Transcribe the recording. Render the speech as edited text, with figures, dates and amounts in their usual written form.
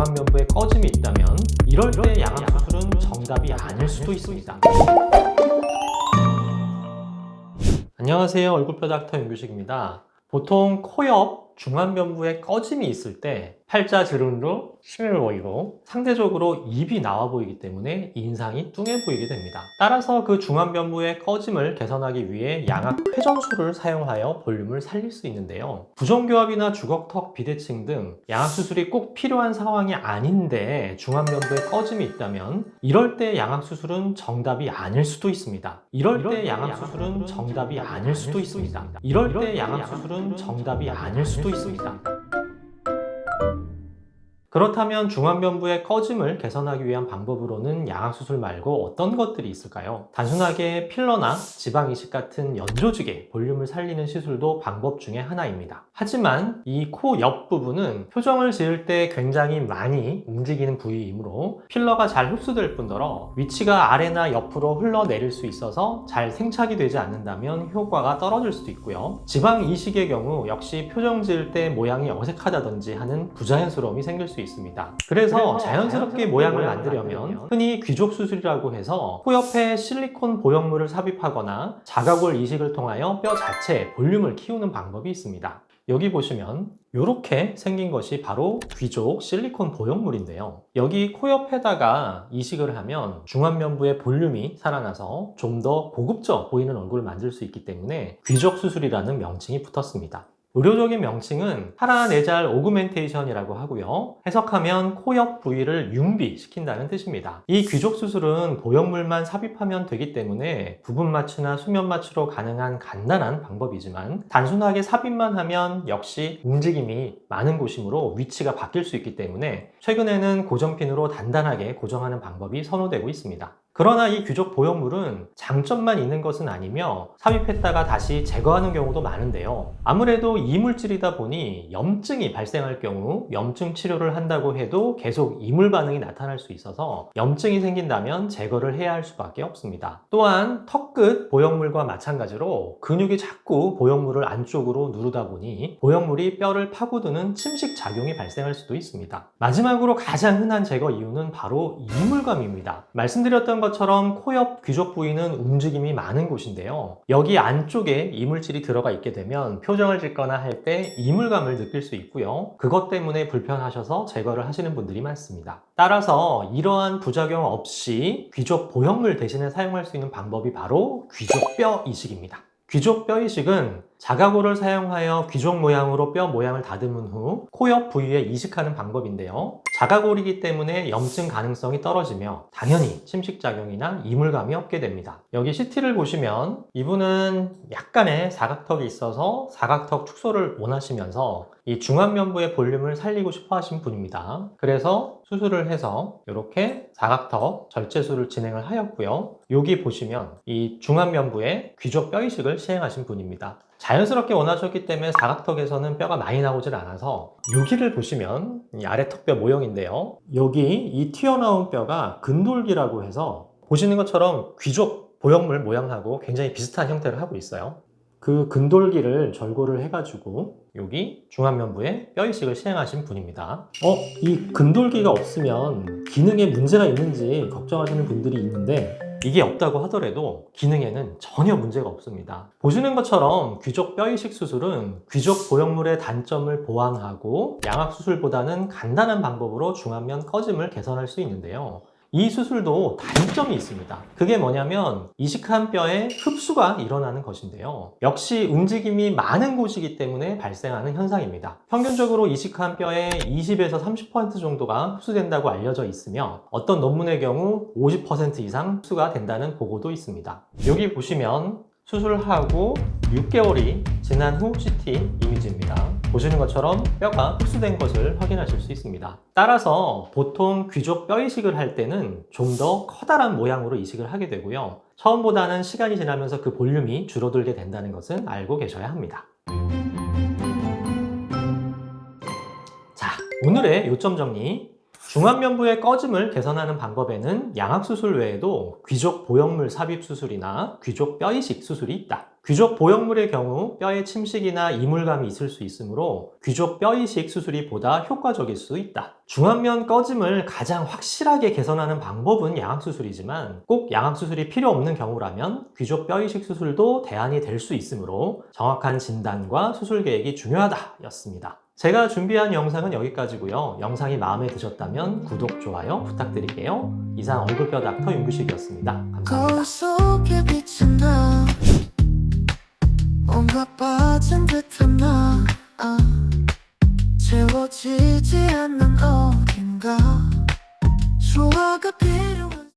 중안면부에 꺼짐이 있다면 이럴 때 양악수술은 정답이 아닐 수도 있습니다. 안녕하세요. 얼굴뼈 닥터 윤규식입니다. 보통 코 옆 중안면부에 꺼짐이 있을 때 팔자 주름으로 심해 보이고 상대적으로 입이 나와 보이기 때문에 인상이 뚱해 보이게 됩니다. 따라서 그 중안면부의 꺼짐을 개선하기 위해 양악 회전술을 사용하여 볼륨을 살릴 수 있는데요. 부종교합이나 주걱턱 비대칭 등 양악 수술이 꼭 필요한 상황이 아닌데 중안면부에 꺼짐이 있다면 이럴 때 양악 수술은 정답이 아닐 수도 있습니다. 이럴 때 양악 수술은 정답이 아닐 수도 있습니다. 이럴 때 양악 수술은 정답이 아닐 수도 있습니다. 그렇다면 중안면부의 꺼짐을 개선하기 위한 방법으로는 양악수술 말고 어떤 것들이 있을까요? 단순하게 필러나 지방이식 같은 연조직의 볼륨을 살리는 시술도 방법 중에 하나입니다. 하지만 이 코 옆부분은 표정을 지을 때 굉장히 많이 움직이는 부위이므로 필러가 잘 흡수될 뿐더러 위치가 아래나 옆으로 흘러내릴 수 있어서 잘 생착이 되지 않는다면 효과가 떨어질 수도 있고요. 지방이식의 경우 역시 표정 지을 때 모양이 어색하다든지 하는 부자연스러움이 생길 수 있습니다. 그래서 자연스럽게 모양을 만들려면 흔히 귀족 수술이라고 해서 코 옆에 실리콘 보형물을 삽입하거나 자가골 이식을 통하여 뼈 자체의 볼륨을 키우는 방법이 있습니다. 여기 보시면 이렇게 생긴 것이 바로 귀족 실리콘 보형물인데요. 여기 코 옆에다가 이식을 하면 중안면부의 볼륨이 살아나서 좀 더 고급져 보이는 얼굴을 만들 수 있기 때문에 귀족 수술이라는 명칭이 붙었습니다. 의료적인 명칭은 파라네잘 오그멘테이션이라고 하고요. 해석하면 코 옆 부위를 융비시킨다는 뜻입니다. 이 귀족 수술은 보형물만 삽입하면 되기 때문에 부분 마취나 수면 마취로 가능한 간단한 방법이지만 단순하게 삽입만 하면 역시 움직임이 많은 곳이므로 위치가 바뀔 수 있기 때문에 최근에는 고정핀으로 단단하게 고정하는 방법이 선호되고 있습니다. 그러나 이 귀족 보형물은 장점만 있는 것은 아니며 삽입했다가 다시 제거하는 경우도 많은데요. 아무래도 이물질이다 보니 염증이 발생할 경우 염증 치료를 한다고 해도 계속 이물 반응이 나타날 수 있어서 염증이 생긴다면 제거를 해야 할 수밖에 없습니다. 또한 턱끝 보형물과 마찬가지로 근육이 자꾸 보형물을 안쪽으로 누르다 보니 보형물이 뼈를 파고드는 침식 작용이 발생할 수도 있습니다. 마지막으로 가장 흔한 제거 이유는 바로 이물감입니다. 말씀드렸던 것처럼 코 옆 귀족 부위는 움직임이 많은 곳인데요. 여기 안쪽에 이물질이 들어가 있게 되면 표정을 짓거나 할 때 이물감을 느낄 수 있고요. 그것 때문에 불편하셔서 제거를 하시는 분들이 많습니다. 따라서 이러한 부작용 없이 귀족 보형물 대신에 사용할 수 있는 방법이 바로 귀족 뼈 이식입니다. 귀족 뼈 이식은 자가골을 사용하여 귀족 모양으로 뼈 모양을 다듬은 후 코 옆 부위에 이식하는 방법인데요. 자가골이기 때문에 염증 가능성이 떨어지며 당연히 침식작용이나 이물감이 없게 됩니다. 여기 CT를 보시면 이분은 약간의 사각턱이 있어서 사각턱 축소를 원하시면서 이 중안면부의 볼륨을 살리고 싶어 하신 분입니다. 그래서 수술을 해서 이렇게 사각턱 절제술을 진행을 하였고요. 여기 보시면 이 중안면부에 귀족 뼈 이식을 시행하신 분입니다. 자연스럽게 원하셨기 때문에 사각턱에서는 뼈가 많이 나오질 않아서 여기를 보시면 이 아래 턱뼈 모형인데요. 여기 이 튀어나온 뼈가 근돌기라고 해서 보시는 것처럼 귀족 보형물 모양하고 굉장히 비슷한 형태를 하고 있어요. 그 근돌기를 절골을 해가지고 여기 중안면부에 뼈 이식을 시행하신 분입니다. 이 근돌기가 없으면 기능에 문제가 있는지 걱정하시는 분들이 있는데 이게 없다고 하더라도 기능에는 전혀 문제가 없습니다. 보시는 것처럼 귀족 뼈 이식 수술은 귀족 보형물의 단점을 보완하고 양악 수술보다는 간단한 방법으로 중안면 꺼짐을 개선할 수 있는데요. 이 수술도 단점이 있습니다. 그게 뭐냐면 이식한 뼈에 흡수가 일어나는 것인데요. 역시 움직임이 많은 곳이기 때문에 발생하는 현상입니다. 평균적으로 이식한 뼈의 20에서 30% 정도가 흡수된다고 알려져 있으며 어떤 논문의 경우 50% 이상 흡수가 된다는 보고도 있습니다. 여기 보시면 수술하고 6개월이 지난 후 CT 이미지입니다. 보시는 것처럼 뼈가 흡수된 것을 확인하실 수 있습니다. 따라서 보통 귀족 뼈 이식을 할 때는 좀 더 커다란 모양으로 이식을 하게 되고요. 처음보다는 시간이 지나면서 그 볼륨이 줄어들게 된다는 것은 알고 계셔야 합니다. 자, 오늘의 요점 정리. 중안면부의 꺼짐을 개선하는 방법에는 양악 수술 외에도 귀족 보형물 삽입 수술이나 귀족 뼈 이식 수술이 있다. 귀족 보형물의 경우 뼈에 침식이나 이물감이 있을 수 있으므로 귀족 뼈이식 수술이 보다 효과적일 수 있다. 중안면 꺼짐을 가장 확실하게 개선하는 방법은 양악수술이지만 꼭 양악수술이 필요 없는 경우라면 귀족 뼈이식 수술도 대안이 될 수 있으므로 정확한 진단과 수술 계획이 중요하다 였습니다. 제가 준비한 영상은 여기까지고요. 영상이 마음에 드셨다면 구독, 좋아요 부탁드릴게요. 이상 얼굴뼈 닥터 윤규식이었습니다. 감사합니다. 뭔가 빠진 듯한 나 채워지지 않는 어딘가 조화가 필요한